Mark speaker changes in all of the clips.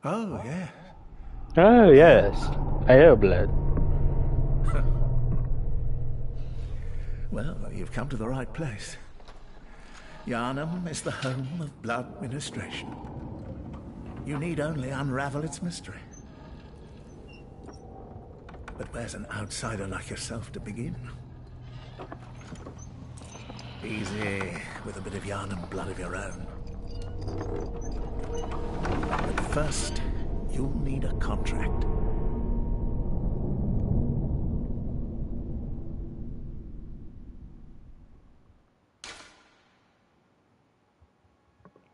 Speaker 1: Oh, yeah.
Speaker 2: Oh, yes. Ale blood.
Speaker 1: Well, you've come to the right place. Yarnum is the home of blood ministration. You need only unravel its mystery. But where's an outsider like yourself to begin? Easy, with a bit of Yarnum blood of your own. But first, you'll need a contract.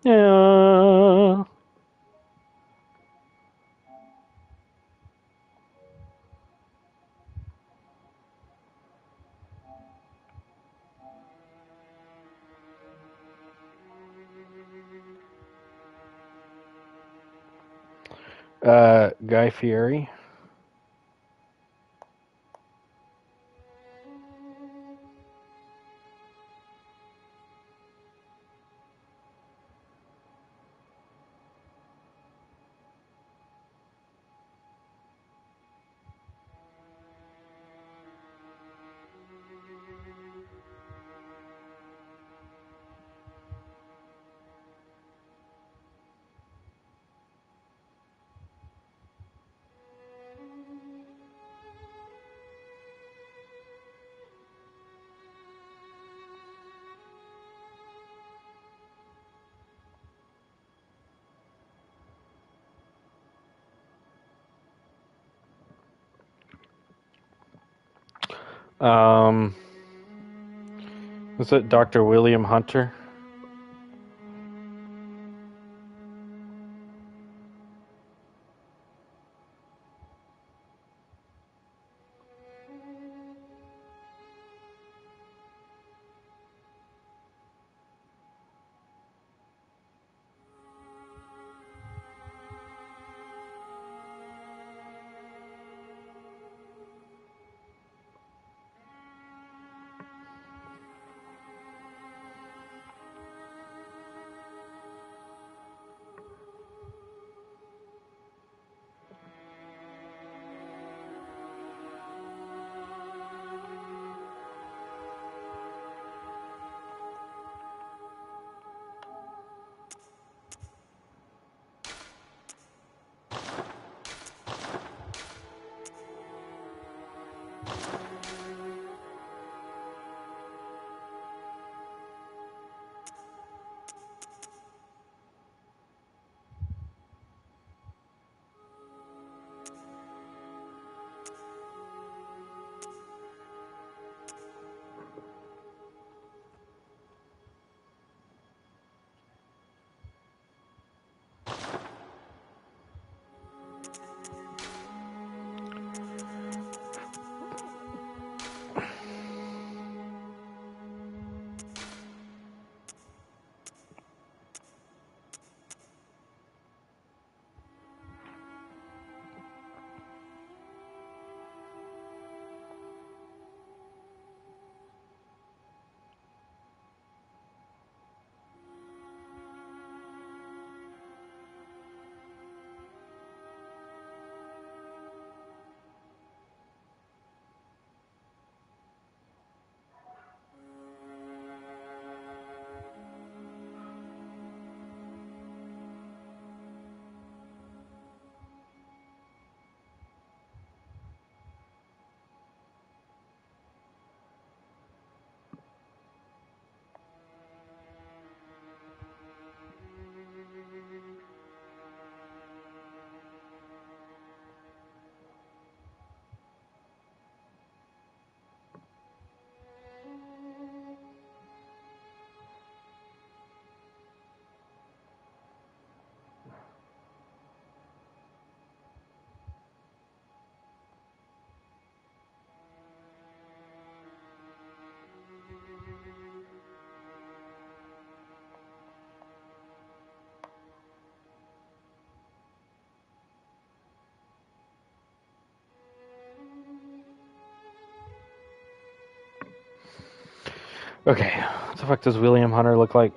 Speaker 2: Yeah. Guy Fieri. Um, is it Dr. William Hunter? Okay, what the fuck does William Hunter look like?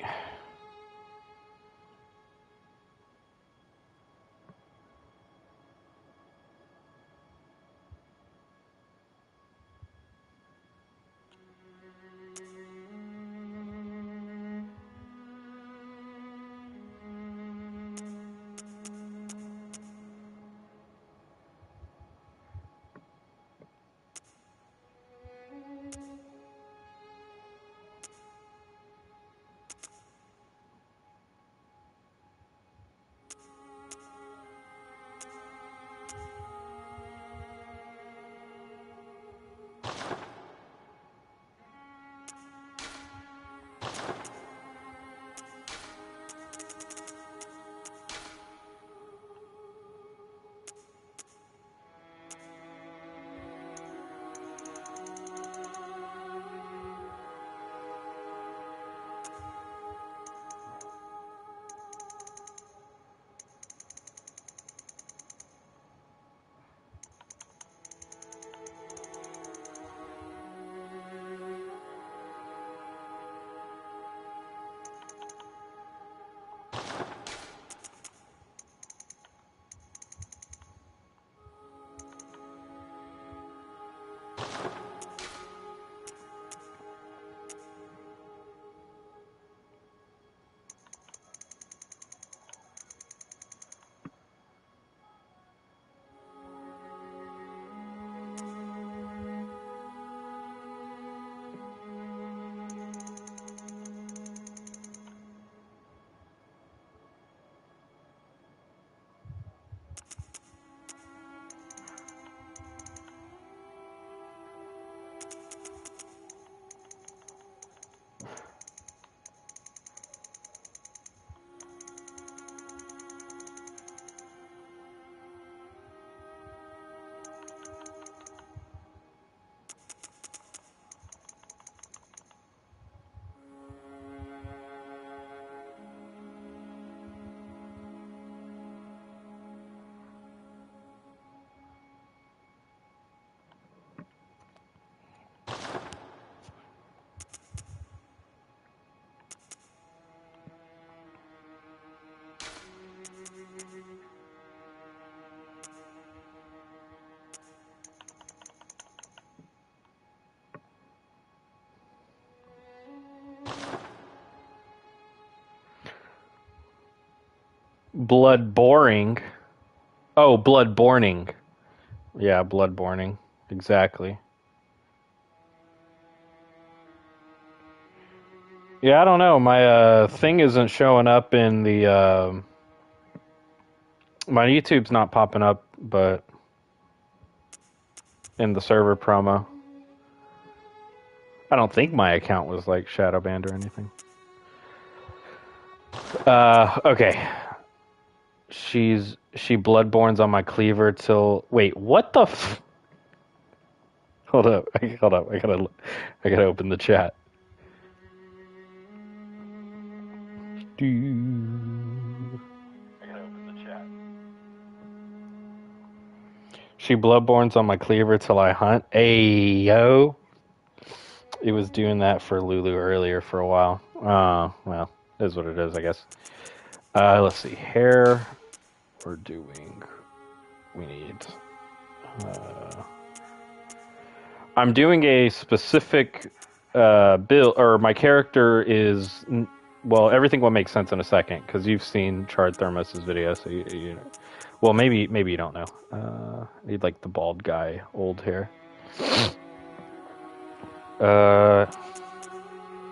Speaker 2: Blood boring. Oh, bloodborning. Yeah, bloodborning. Exactly. Yeah, I don't know. My thing isn't showing up in the. My YouTube's not popping up, but in the server promo. I don't think my account was like shadow banned or anything. Okay. She bloodborns on my cleaver till. Wait, what the? Hold up! Hold up! I gotta open the chat. I gotta open the chat. She bloodborns on my cleaver till I hunt. Hey yo! It was doing that for Lulu earlier for a while. Well, it is what it is, I guess. Let's see. Hair. We're doing. We need. I'm doing a specific build, or my character is. Well, everything will make sense in a second because you've seen Charred Thermos's video, so you know. Well, maybe you don't know. Need like the bald guy, old hair.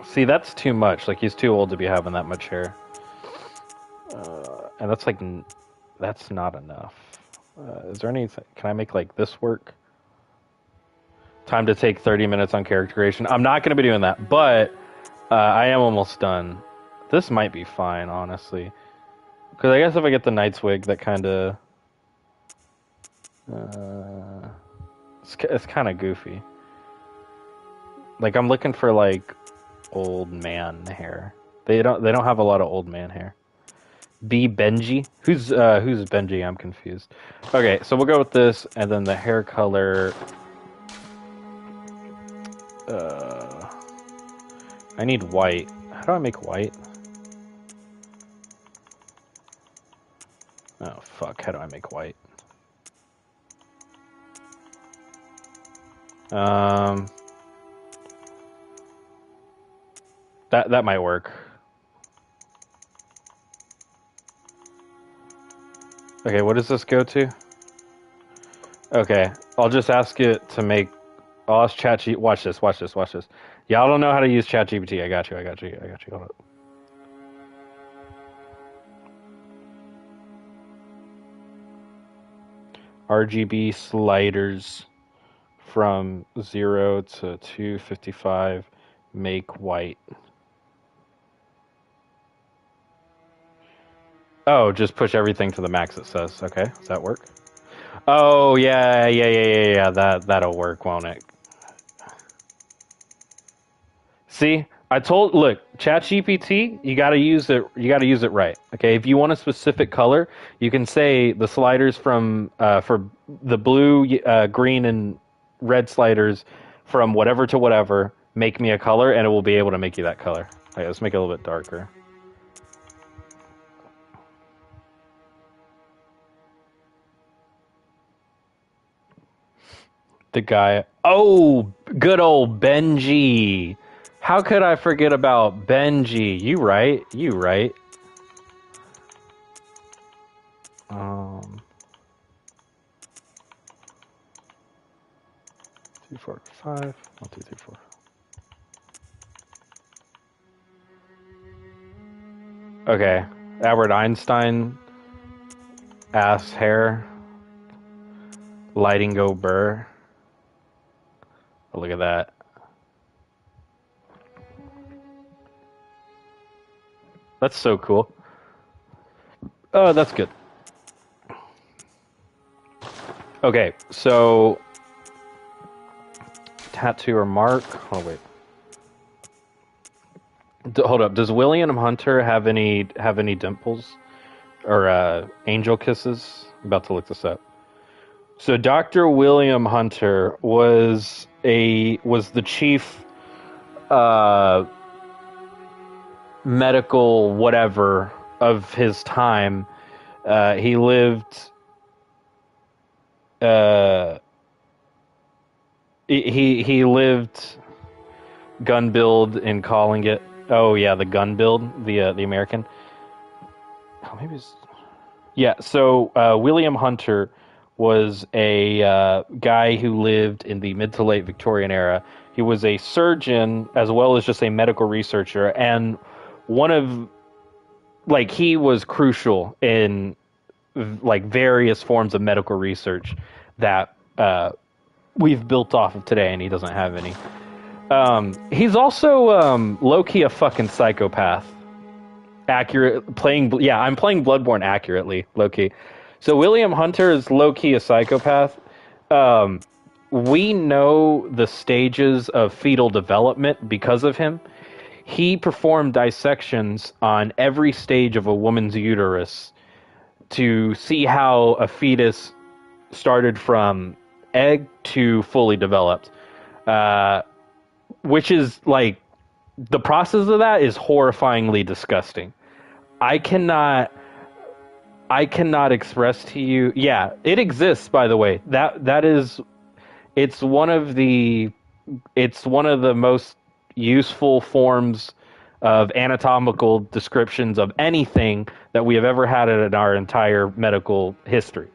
Speaker 2: See, that's too much. Like he's too old to be having that much hair, and that's like that's not enough. Is there any? Can I make like this work? Time to take 30 minutes on character creation. I'm not going to be doing that, but I am almost done. This might be fine, honestly. Because I guess if I get the Knight's wig, that kind of... it's kind of goofy. Like, I'm looking for, like, old man hair. They don't have a lot of old man hair. B. Benji? Who's Benji? I'm confused. Okay, so we'll go with this, and then the hair color... I need white. How do I make white? Oh, fuck. How do I make white? That might work. Okay, what does this go to? Okay, I'll just ask it to make... I'll ask ChatGPT. Watch this. Y'all don't know how to use ChatGPT. I got you. Hold up. RGB sliders from 0 to 255. Make white. Oh, just push everything to the max, it says. Okay, does that work? Oh, yeah. That'll work, won't it? See, look, ChatGPT, you gotta use it right. Okay, if you want a specific color, you can say the sliders from for the blue, green, and red sliders from whatever to whatever, make me a color, and it will be able to make you that color. Okay, let's make it a little bit darker. The guy, oh, good old Benji. How could I forget about Benji? You right. 2, 4, 5. 1, 2, 3, 4. Okay, Albert Einstein ass hair. Lighting go burr. Oh, look at that. That's so cool. Oh, that's good. Okay, so tattoo or mark. Oh wait. Hold up. Does William Hunter have any dimples or angel kisses? I'm about to look this up. So Dr. William Hunter was the chief medical whatever of his time. He lived. He lived gun build in calling it. Oh yeah, the gun build, the American. Oh, maybe it's... Yeah, so William Hunter was a guy who lived in the mid to late Victorian era. He was a surgeon as well as just a medical researcher, and one of like he was crucial in like various forms of medical research that we've built off of today, and he doesn't have any. He's also low-key a fucking psychopath. I'm playing Bloodborne accurately, low-key. So William Hunter is low-key a psychopath. We know the stages of fetal development because of him. He performed dissections on every stage of a woman's uterus to see how a fetus started from egg to fully developed. Which is like, the process of that is horrifyingly disgusting. I cannot express to you. Yeah, it exists, by the way. It's one of the most useful forms of anatomical descriptions of anything that we have ever had in our entire medical history.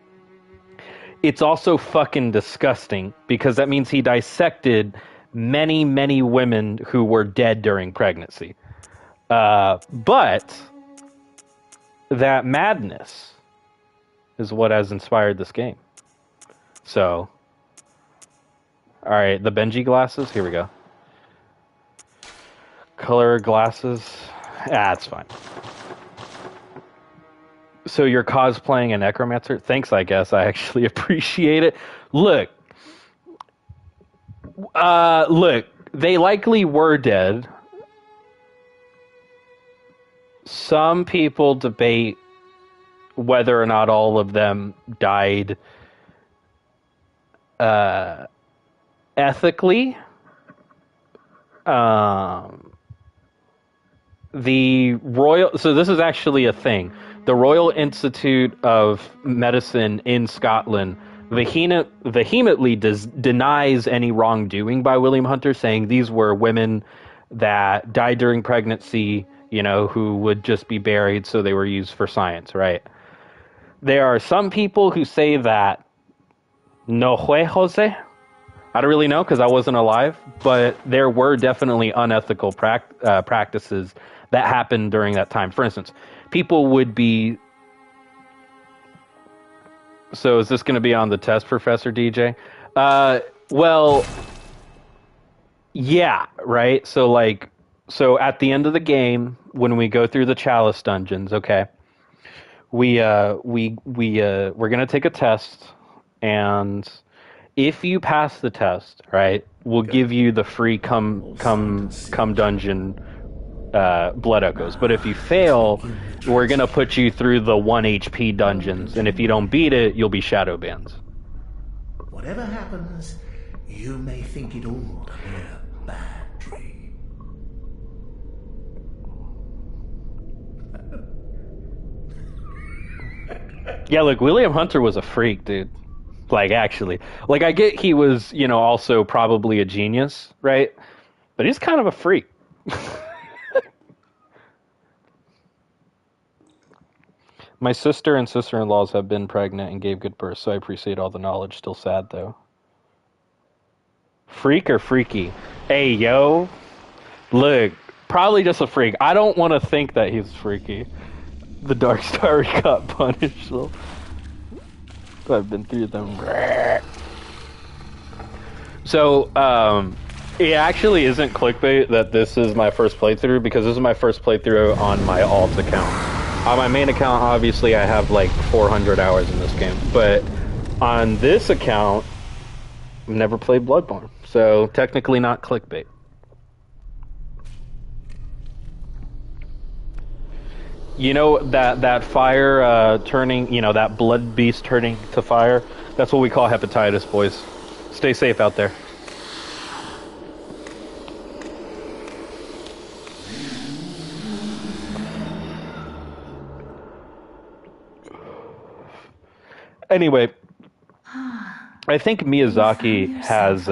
Speaker 2: It's also fucking disgusting because that means he dissected many, many women who were dead during pregnancy. But that madness is what has inspired this game. So, all right, the Benji glasses. Here we go. Color glasses. It's fine. So you're cosplaying a necromancer? Thanks, I guess. I actually appreciate it. Look, they likely were dead. Some people debate whether or not all of them died ethically. So this is actually a thing. The Royal Institute of Medicine in Scotland vehemently denies any wrongdoing by William Hunter, saying these were women that died during pregnancy, who would just be buried, so they were used for science, right? There are some people who say that no fue Jose. I don't really know because I wasn't alive, but there were definitely unethical practices that happened during that time. For instance, people would be... So is this going to be on the test, Professor DJ? Well, yeah, right? So at the end of the game, when we go through the Chalice dungeons, okay, we're going to take a test, and if you pass the test, right, we'll give you the free come dungeon blood echoes. But if you fail, we're going to put you through the 1 HP dungeons, and if you don't beat it, you'll be shadow banned.
Speaker 1: Whatever happens, you may think it all a bad dream.
Speaker 2: Yeah, look, William Hunter was a freak, dude. Actually. I get he was, also probably a genius, right? But he's kind of a freak. My sister and sister-in-laws have been pregnant and gave good birth, so I appreciate all the knowledge. Still sad, though. Freak or freaky? Hey, yo. Look, probably just a freak. I don't want to think that he's freaky. The Dark Star got punished, though. I've been through them. So, it actually isn't clickbait that this is my first playthrough, because this is my first playthrough on my alt account. On my main account, obviously, I have 400 hours in this game. But on this account, I've never played Bloodborne. So, technically not clickbait. That fire turning, that blood beast turning to fire? That's what we call hepatitis, boys. Stay safe out there. Anyway, I think Miyazaki has...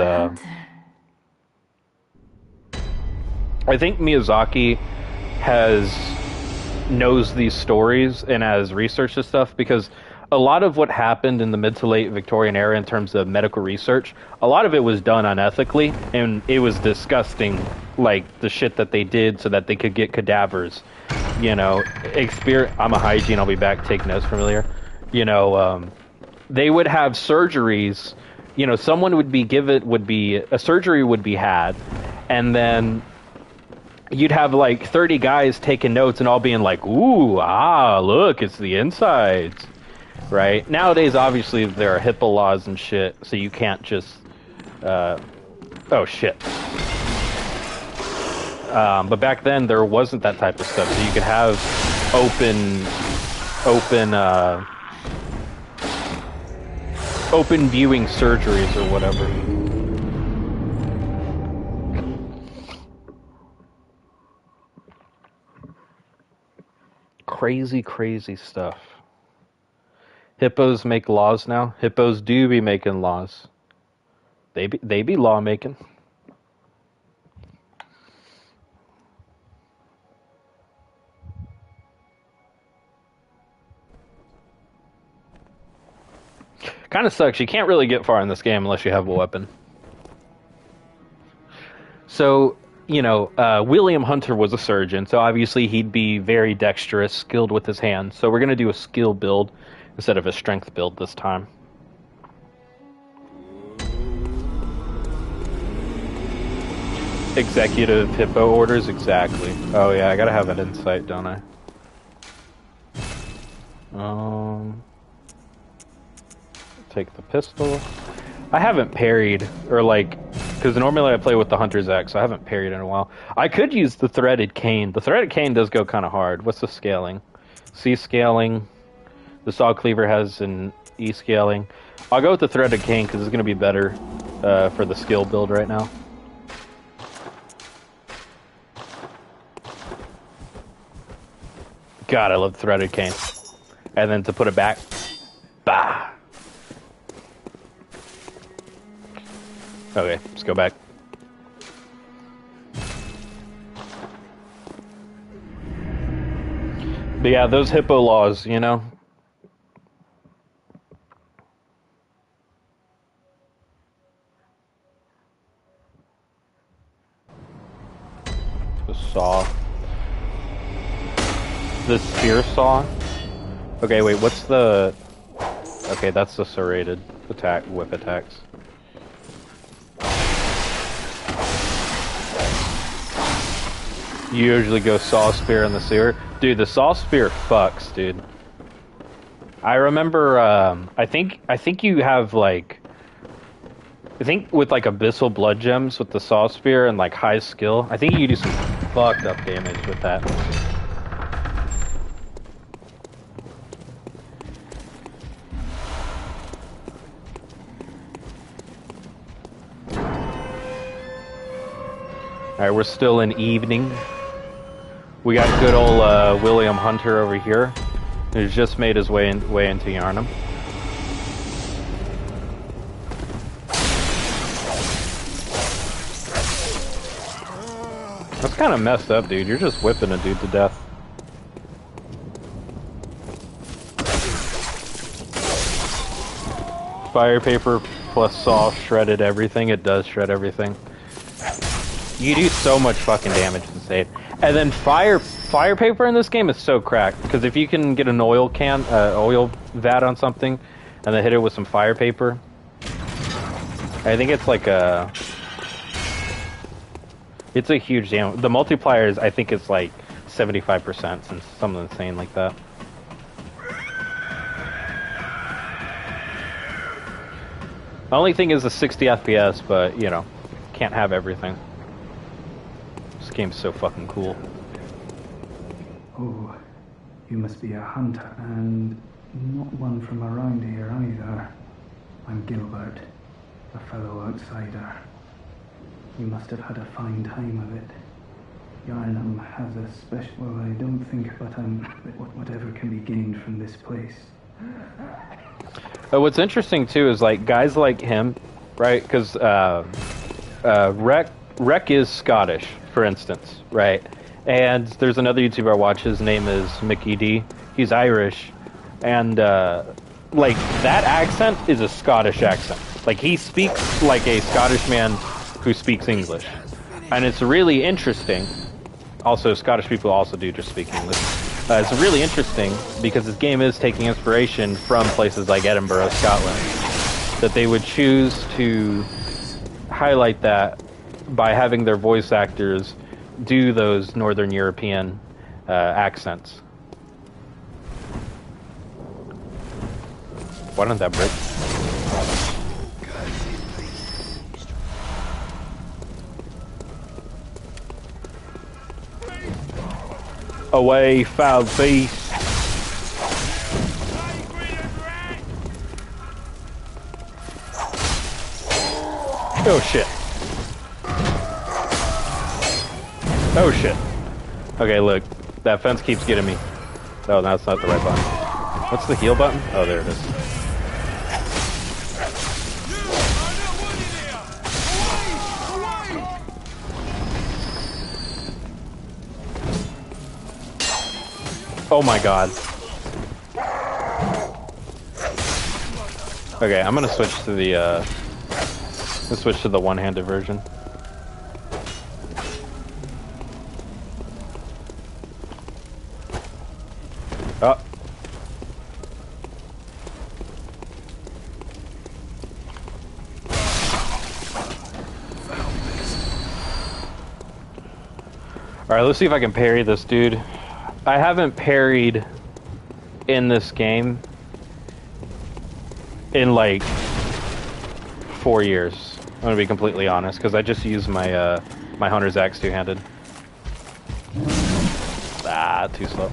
Speaker 2: knows these stories and has researched this stuff, because a lot of what happened in the mid to late Victorian era in terms of medical research, a lot of it was done unethically, and it was disgusting, like the shit that they did so that they could get cadavers. You know, I'm a hygiene, I'll be back, take notes familiar. You know, they would have surgeries, you know, someone would be a surgery would be had, and then you'd have like 30 guys taking notes and all being like, ooh, look, it's the insides. Right? Nowadays, obviously, there are HIPAA laws and shit, so you can't just... oh, shit. But back then, there wasn't that type of stuff, so you could have open viewing surgeries or whatever. Crazy, crazy stuff. Hippos make laws now. Hippos do be making laws. They be law making. Kind of sucks. You can't really get far in this game unless you have a weapon. So, you know, William Hunter was a surgeon, so obviously he'd be very dexterous, skilled with his hands. So we're going to do a skill build instead of a strength build this time. Executive hippo orders, exactly. Oh yeah, I gotta have an insight, don't I? Take the pistol. I haven't parried, or like, because normally I play with the Hunter's Axe, so I haven't parried in a while. I could use the threaded cane. The threaded cane does go kind of hard. What's the scaling? C scaling. The saw cleaver has an E scaling. I'll go with the threaded cane because it's going to be better for the skill build right now. God, I love threaded cane. And then to put it back, bah. Okay, let's go back. But yeah, those hippo laws, you know. The saw. The spear saw. Okay, wait, what's the... Okay, that's the serrated attack, whip attacks. You usually go saw spear in the sewer. Dude, the saw spear fucks, dude. I remember, I think you have, like... I think with, like, abyssal blood gems with the saw spear and, like, high skill, I think you do some fucked up damage with that. Alright, we're still in evening. We got good old William Hunter over here, who's just made his way into Yharnam. That's kind of messed up, dude. You're just whipping a dude to death. Fire paper plus saw shredded everything. It does shred everything. You do so much fucking damage to save. And then fire paper in this game is so cracked, because if you can get an oil vat on something and then hit it with some fire paper, I think it's like it's a huge damage. The multiplier is, I think it's like 75%, since something insane like that. The only thing is the 60 FPS, but you know, can't have everything. This game's so fucking cool.
Speaker 3: Oh, you must be a hunter, and not one from around here either. I'm Gilbert, a fellow outsider. You must have had a fine time of it. Yharnam has a special... Well, I don't think, but whatever can be gained from this place.
Speaker 2: What's interesting, too, is, like, guys like him, right? Because Rec is Scottish, for instance, right? And there's another YouTuber I watch. His name is Mickey D. He's Irish, and like that accent is a Scottish accent. Like he speaks like a Scottish man who speaks English, and it's really interesting. Also, Scottish people also do just speak English. It's really interesting because this game is taking inspiration from places like Edinburgh, Scotland. That they would choose to highlight that by having their voice actors do those Northern European accents. Why don't that break? Away, foul beast. Oh shit. Oh shit. Okay, look. That fence keeps getting me. Oh, that's not the right button. What's the heal button? Oh, there it is. Oh my god. Okay, I'm gonna switch to the one-handed version. Oh. Alright, let's see if I can parry this dude. I haven't parried in this game in like 4 years. I'm gonna be completely honest, because I just use my my Hunter's Axe two-handed. Ah, too slow.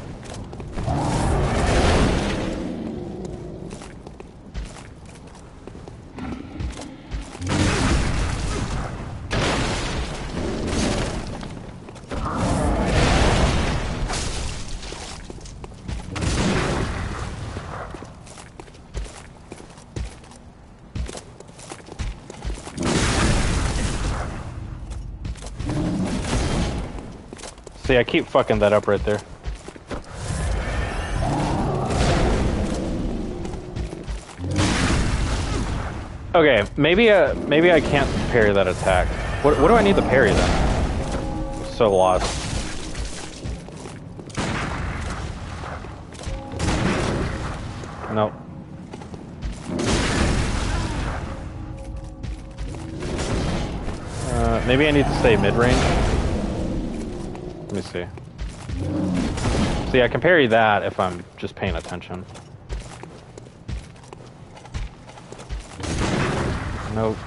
Speaker 2: See, I keep fucking that up right there. Okay, maybe I can't parry that attack. What do I need to parry then? I'm so lost. Nope. Maybe I need to stay mid-range. Let me see. See, I can parry that if I'm just paying attention. Nope.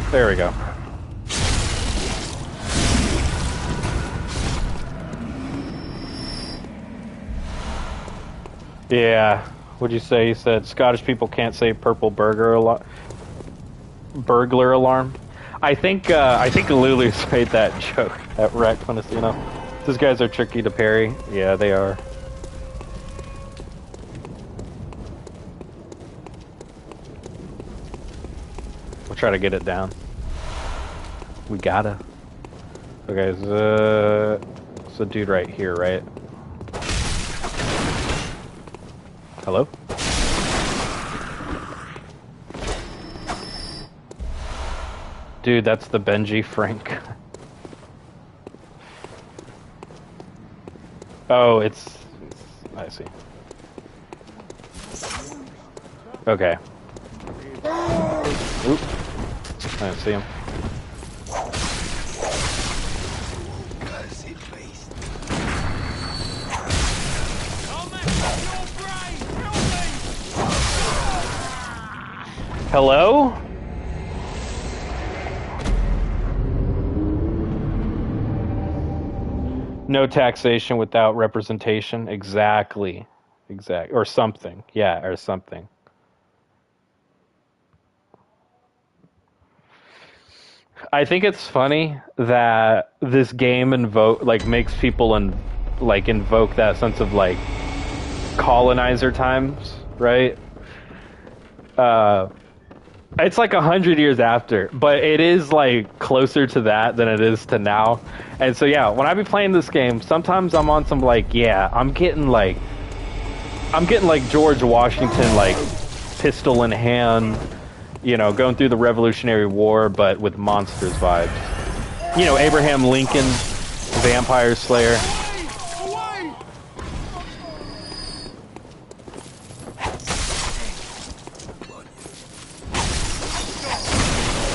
Speaker 2: There we go. Yeah. What'd you say? You said Scottish people can't say purple burglar alarm. I think Lulu's made that joke at Wrecked when it's, you know, these guys are tricky to parry. Yeah, they are. We'll try to get it down. We gotta. Okay, it's a dude right here, right? Hello? Dude, that's the Benji Frank. Oh, it's... I see. Okay. Oop. I didn't see him. Hello? No taxation without representation. Exactly. Exactly. Or something. Yeah, or something. I think it's funny that this game makes people invoke that sense of like colonizer times, right? It's like 100 years after, but it is like closer to that than it is to now. And so yeah, when I be playing this game, sometimes I'm on some like, yeah, I'm getting like George Washington, like pistol in hand, you know, going through the Revolutionary War, but with monsters vibes. You know, Abraham Lincoln, Vampire Slayer.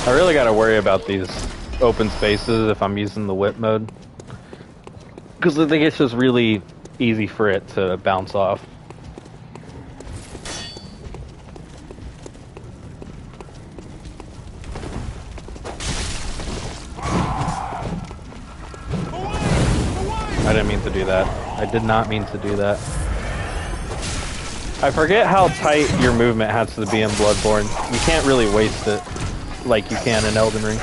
Speaker 2: I really gotta worry about these open spaces if I'm using the whip mode. Because I think it's just really easy for it to bounce off. I didn't mean to do that. I did not mean to do that. I forget how tight your movement has to be in Bloodborne. You can't really waste it like you can in Elden Ring.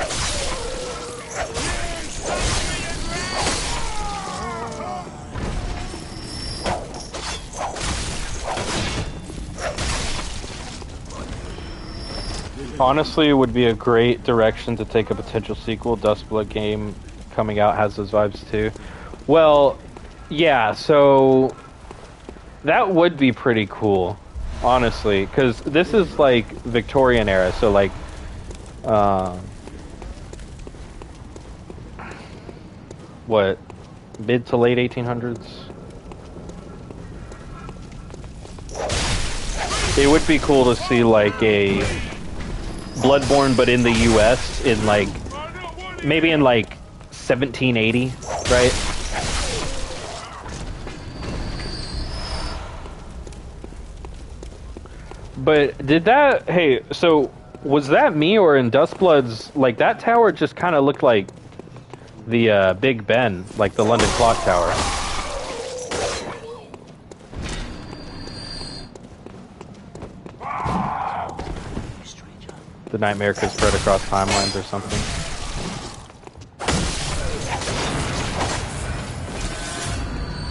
Speaker 2: Honestly, it would be a great direction to take a potential sequel. Dustblood game coming out has those vibes too. Well, yeah, so that would be pretty cool, honestly, because this is like Victorian era, so like what, mid to late 1800s? It would be cool to see like a Bloodborne, but in the US in like, maybe in like 1780, right? But did that, hey, so was that me, or in Dustblood's, like that tower just kind of looked like the Big Ben, like the London Clock Tower? The nightmare could spread across timelines or something.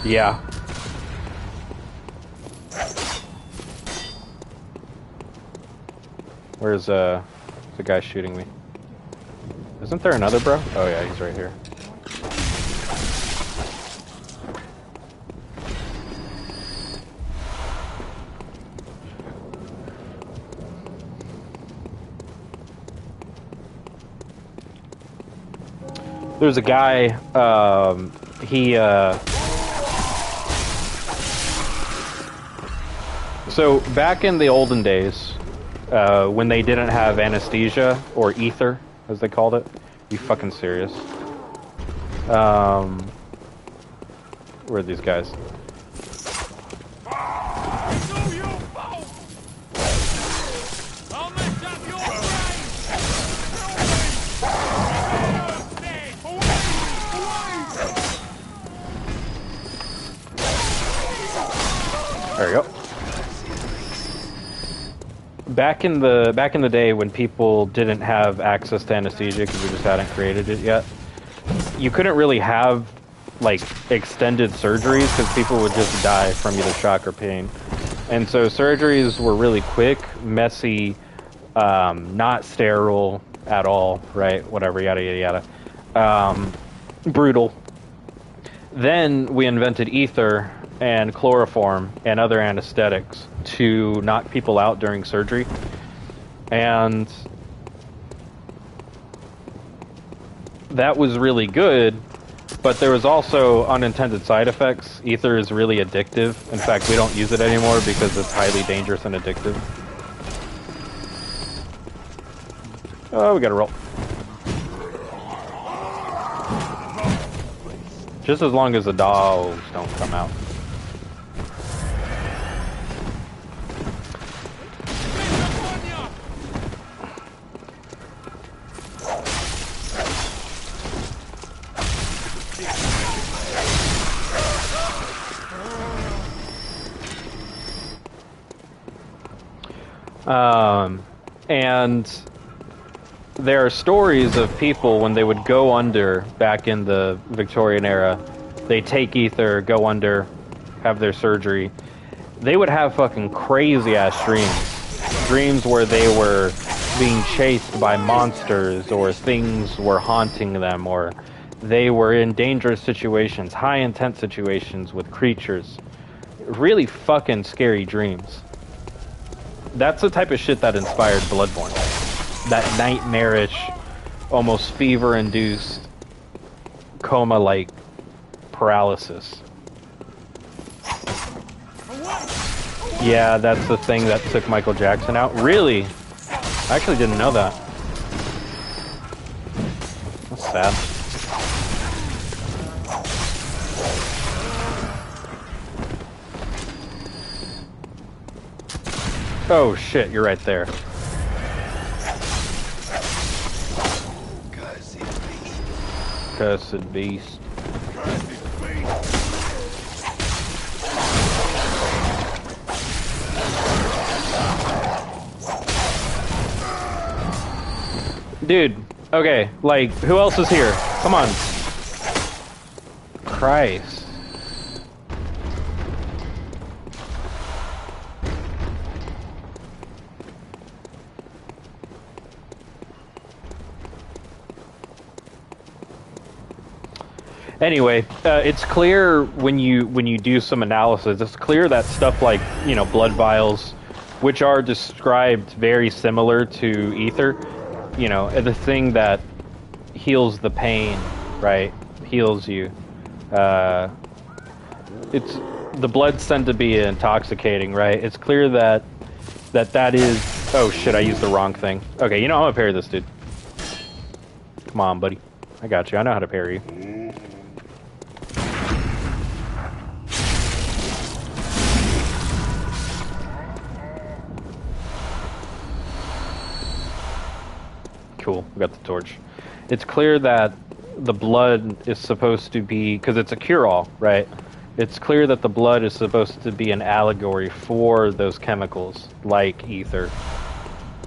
Speaker 2: Yeah. Where's the guy shooting me? Isn't there another bro? Oh yeah, he's right here. There's a guy, so back in the olden days, when they didn't have anesthesia, or ether, as they called it. You fucking serious? Where are these guys? There we go. Back in the day when people didn't have access to anesthesia because we just hadn't created it yet, you couldn't really have like extended surgeries because people would just die from either shock or pain. And so surgeries were really quick, messy, not sterile at all, right? Whatever, yada yada yada. Brutal. Then we invented ether and chloroform and other anesthetics to knock people out during surgery. And that was really good, but there was also unintended side effects. Ether is really addictive. In fact, we don't use it anymore because it's highly dangerous and addictive. Oh, we gotta roll. Just as long as the dogs don't come out. And there are stories of people when they would go under back in the Victorian era, they take ether, go under, have their surgery. They would have fucking crazy ass dreams. Dreams where they were being chased by monsters, or things were haunting them, or they were in dangerous situations, high intense situations with creatures. Really fucking scary dreams. That's the type of shit that inspired Bloodborne. That nightmarish, almost fever-induced, coma-like paralysis. Yeah, that's the thing that took Michael Jackson out. Really? I actually didn't know that. That's sad. Oh shit, you're right there. Cursed beast. Dude, okay, like, who else is here? Come on. Christ. Anyway, it's clear when you do some analysis, it's clear that stuff like, you know, blood vials, which are described very similar to ether, you know, the thing that heals the pain, right? Heals you. It's the bloods tend to be intoxicating, right? It's clear that is. Oh shit! I used the wrong thing. Okay, you know, I'm gonna parry this dude. Come on, buddy. I got you. I know how to parry you. Cool, we got the torch. It's clear that the blood is supposed to be, because it's a cure-all, right? It's clear that the blood is supposed to be an allegory for those chemicals, like ether,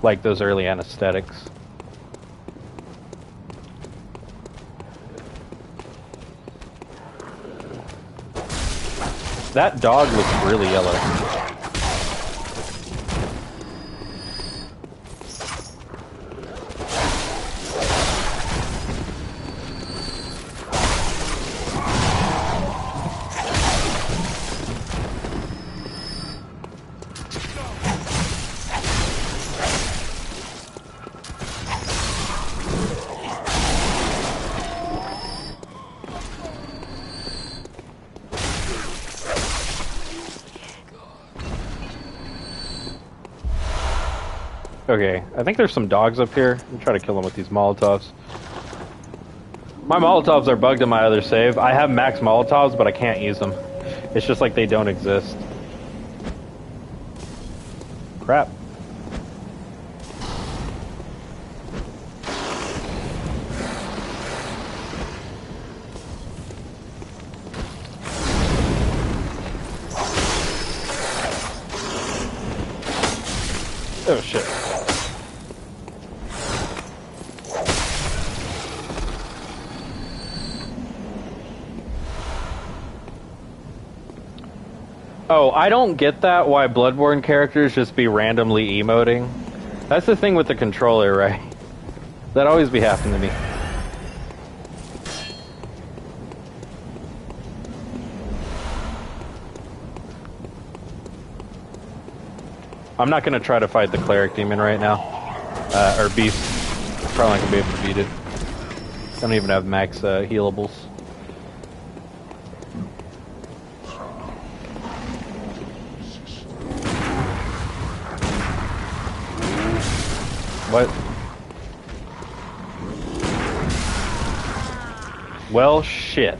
Speaker 2: like those early anesthetics. That dog looks really yellow. Okay, I think there's some dogs up here. I'm trying to kill them with these Molotovs. My Molotovs are bugged in my other save. I have max Molotovs, but I can't use them. It's just like they don't exist. Crap. Oh shit. Oh, I don't get that, why Bloodborne characters just be randomly emoting. That's the thing with the controller, right? That always be happening to me. I'm not gonna try to fight the cleric demon right now. Or beast. Probably not gonna be able to beat it. I don't even have max healables. What? Well, shit.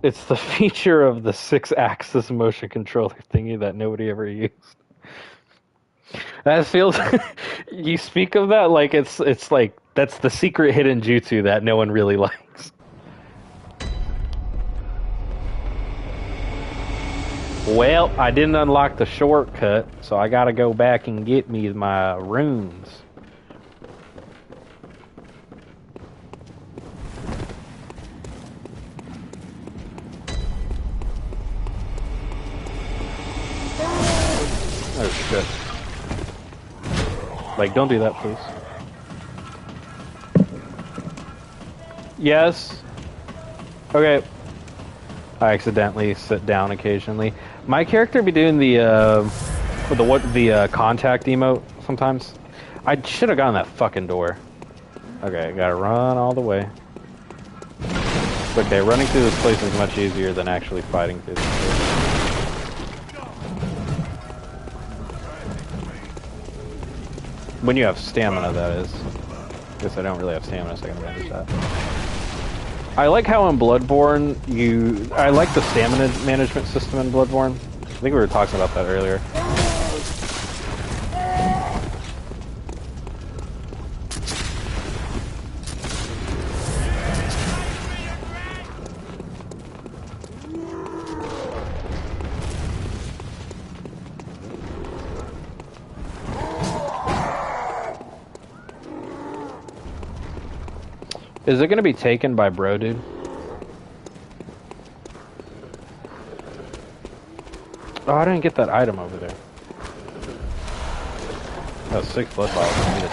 Speaker 2: It's the feature of the 6-axis motion controller thingy that nobody ever used. That feels... You speak of that like it's like that's the secret hidden jutsu that no one really likes. Well, I didn't unlock the shortcut, so I gotta go back and get me my runes. Like, don't do that, please. Yes. Okay. I accidentally sit down occasionally. My character be doing the contact emote sometimes. I should have gotten that fucking door. Okay, I gotta run all the way. Okay, running through this place is much easier than actually fighting through this place. When you have stamina, that is. I guess I don't really have stamina, so I can manage that. I like how in Bloodborne, I like the stamina management system in Bloodborne. I think we were talking about that earlier. Is it going to be taken by Bro Dude? Oh, I didn't get that item over there. Oh, 6 blood bottles. I need a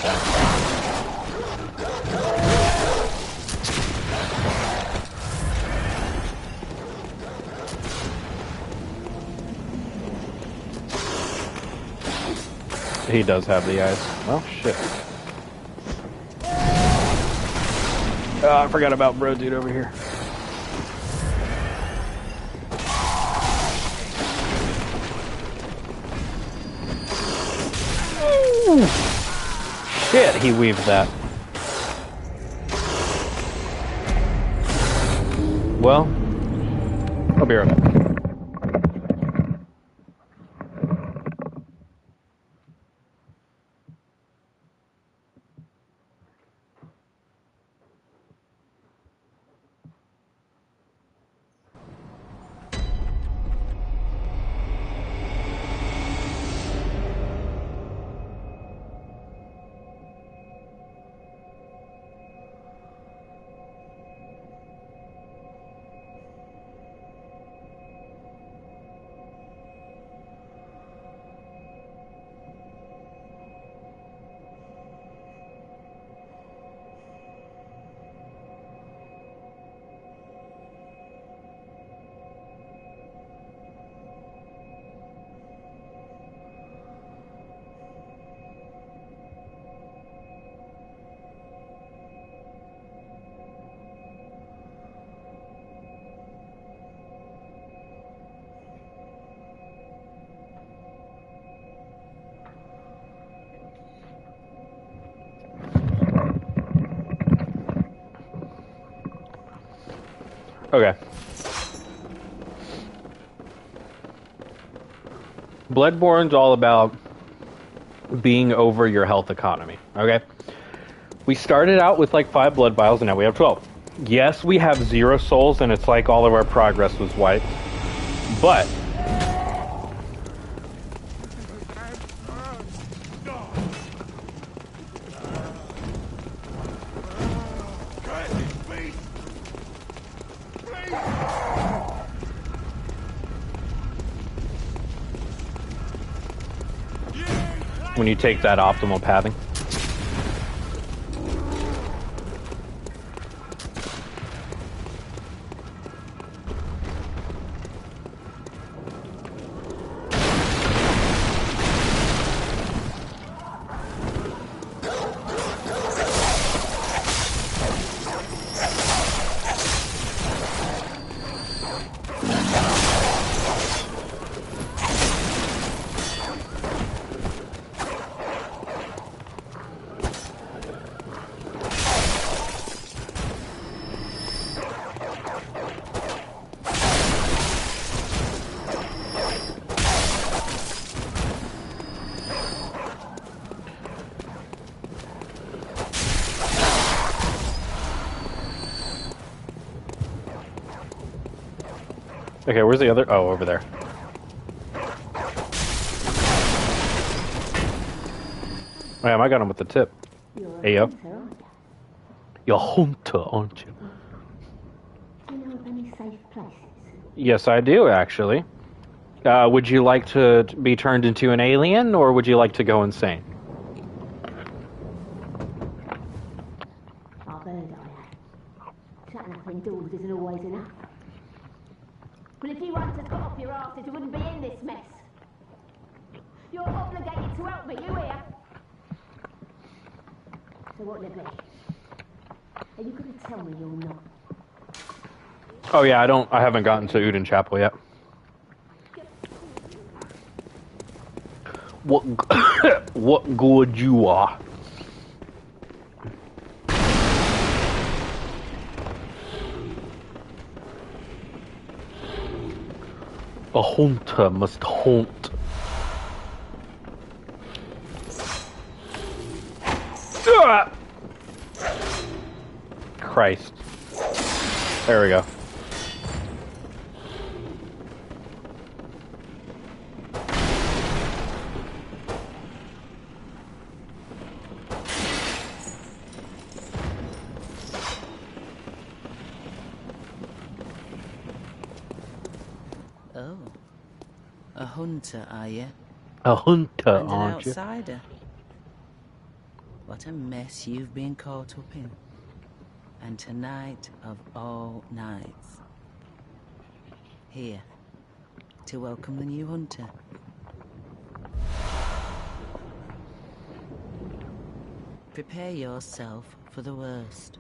Speaker 2: 10. He does have the eyes. Oh, shit. Oh, I forgot about Bro Dude over here. Ooh. Shit, he weaved that. Well, I'll be right back. Okay. Bloodborne's all about being over your health economy, okay? We started out with like 5 blood vials and now we have 12. Yes, we have 0 souls and it's like all of our progress was wiped. But when you take that optimal pathing. Okay, where's the other? Oh, over there. Damn, I got him with the tip. Hey, yo. You're a hunter, aren't you?
Speaker 4: Do you know of any safe places?
Speaker 2: Yes, I do, actually. Would you like to be turned into an alien, or would you like to go insane?
Speaker 4: Shutting up indoors isn't always enough. Well, if you hunters got off your asses, you wouldn't be in this mess. You're obligated to help me, you hear? So what'll it be? Are you going to tell me you're not?
Speaker 2: Oh yeah, I haven't gotten to Uden Chapel yet. What what good you are. A hunter must hunt. Christ. There we go.
Speaker 5: Oh. A hunter, are you?
Speaker 2: A hunter,
Speaker 5: And an
Speaker 2: aren't you?
Speaker 5: outsider. What a mess you've been caught up in. And tonight of all nights. Here, to welcome the new hunter. Prepare yourself for the worst.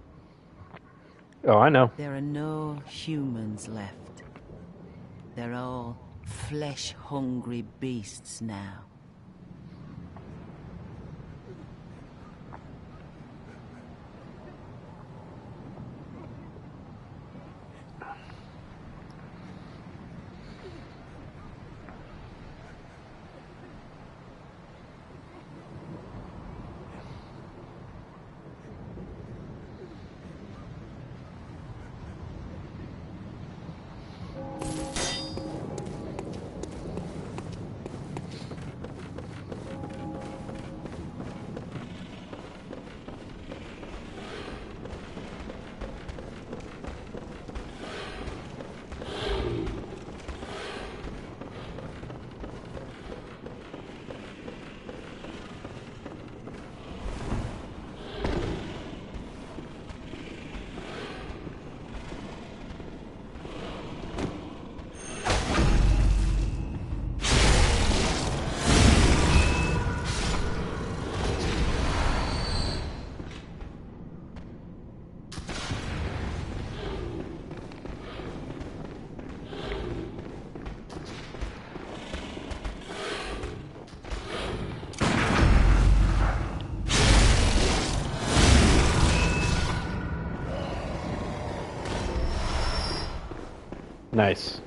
Speaker 2: Oh, I know.
Speaker 5: There are no humans left. They're all flesh-hungry beasts now.
Speaker 2: Nice.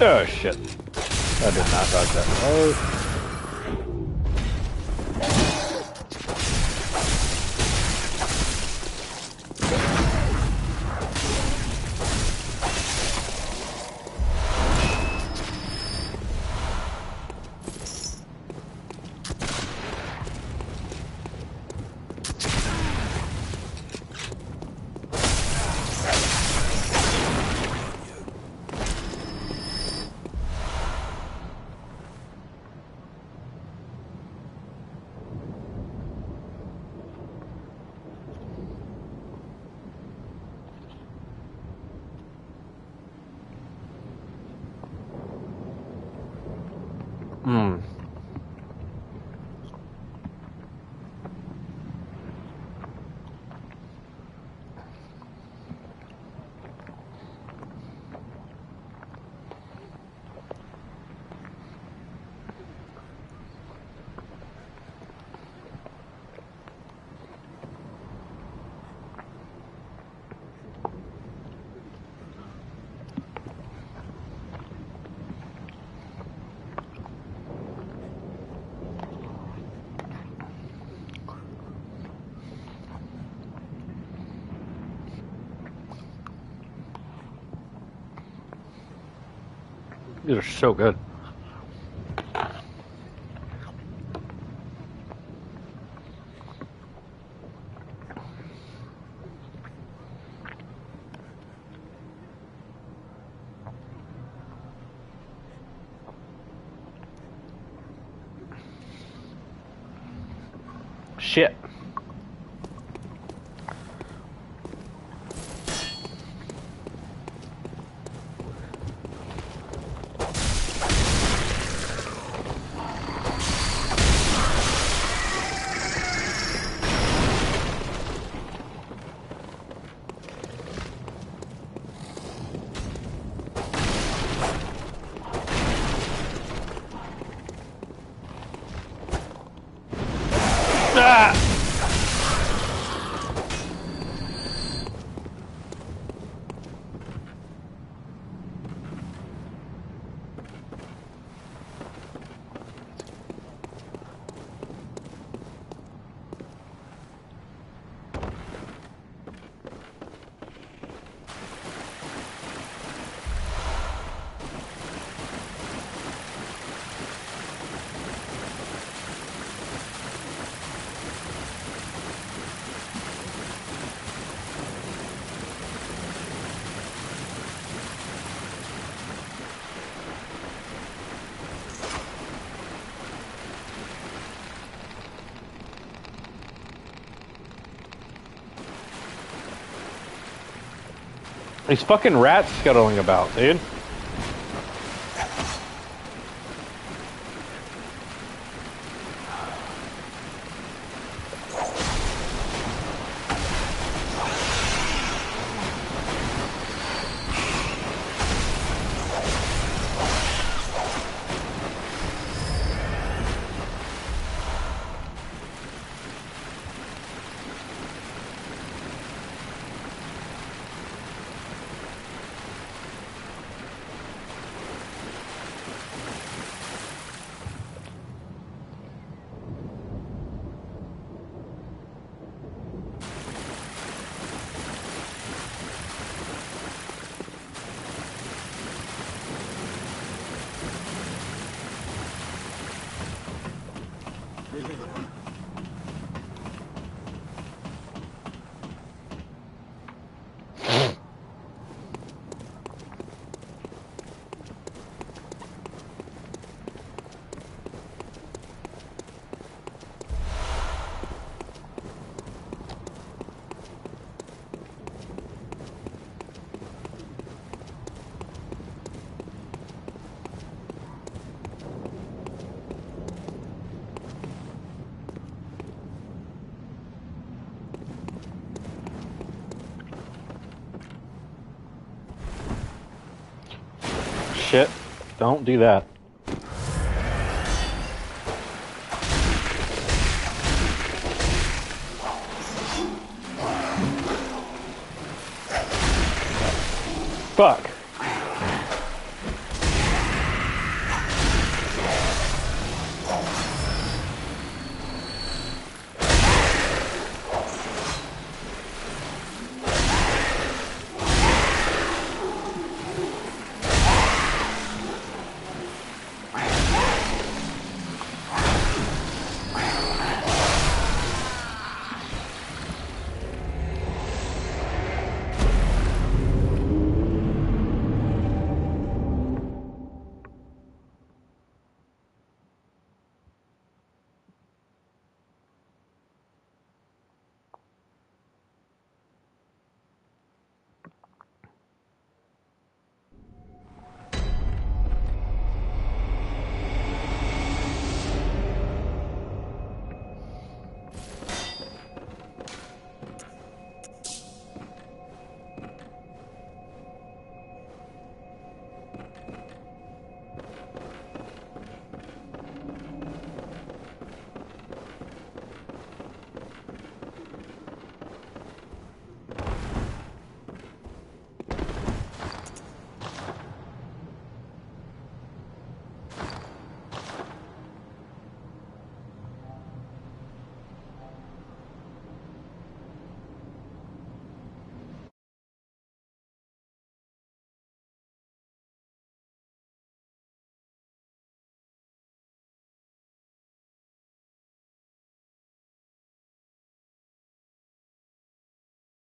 Speaker 2: Oh shit. I did not dodge that. Oh. Hmm. These are so good. Shit. Ah! These fucking rats scuttling about, dude. Shit. Don't do that. Fuck.